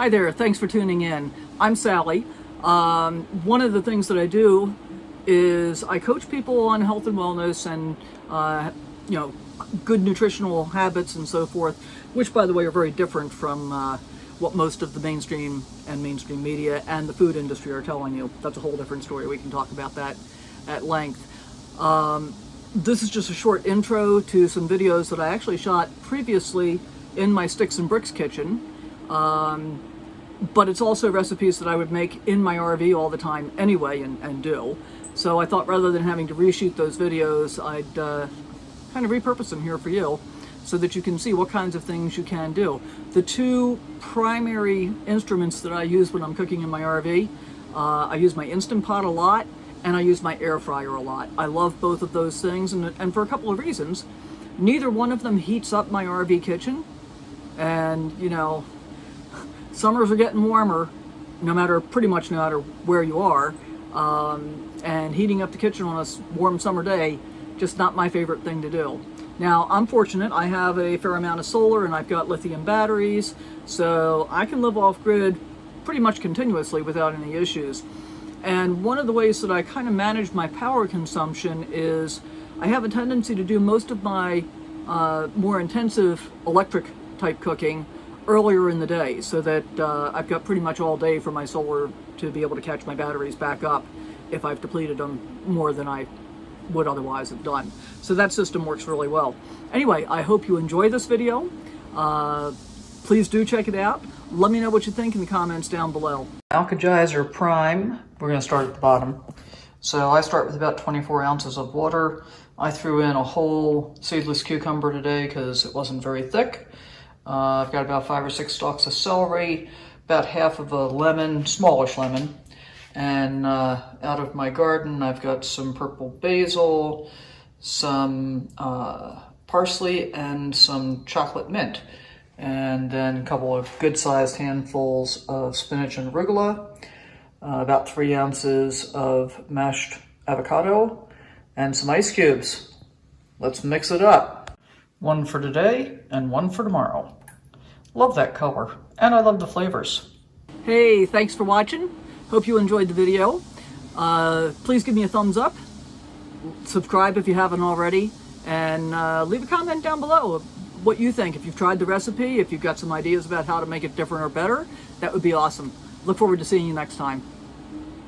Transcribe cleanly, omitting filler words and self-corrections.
Hi there, thanks for tuning in. I'm Sally. One of the things that I do is I coach people on health and wellness and good nutritional habits and so forth, which by the way are very different from what most of the mainstream media and the food industry are telling you. That's a whole different story. We can talk about that at length. This is just a short intro to some videos that I actually shot previously in my Sticks and Bricks kitchen. But it's also recipes that I would make in my RV all the time anyway and do. So I thought rather than having to reshoot those videos, I'd kind of repurpose them here for you so that you can see what kinds of things you can do. The two primary instruments that I use when I'm cooking in my RV, I use my Instant Pot a lot and I use my air fryer a lot. I love both of those things and for a couple of reasons. Neither one of them heats up my RV kitchen, and summers are getting warmer pretty much no matter where you are, and heating up the kitchen on a warm summer day, just not my favorite thing to do. Now, I'm fortunate. I have a fair amount of solar and I've got lithium batteries, so I can live off grid pretty much continuously without any issues. And one of the ways that I kind of manage my power consumption is I have a tendency to do most of my more intensive electric type cooking earlier in the day, so that I've got pretty much all day for my solar to be able to catch my batteries back up if I've depleted them more than I would otherwise have done. So that system works really well. Anyway, I hope you enjoy this video. Please do check it out. Let me know what you think in the comments down below. Alkagizer Prime, we're going to start at the bottom. So I start with about 24 ounces of water. I threw in a whole seedless cucumber today because it wasn't very thick. I've got about 5 or 6 stalks of celery, about half of a lemon, smallish lemon, and out of my garden I've got some purple basil, some parsley, and some chocolate mint, and then a couple of good-sized handfuls of spinach and arugula, about 3 ounces of mashed avocado, and some ice cubes. Let's mix it up. One for today and one for tomorrow. Love that color, and I love the flavors. Hey, thanks for watching. Hope you enjoyed the video. Please give me a thumbs up, subscribe if you haven't already, and leave a comment down below of what you think. If you've tried the recipe, if you've got some ideas about how to make it different or better, that would be awesome. Look forward to seeing you next time.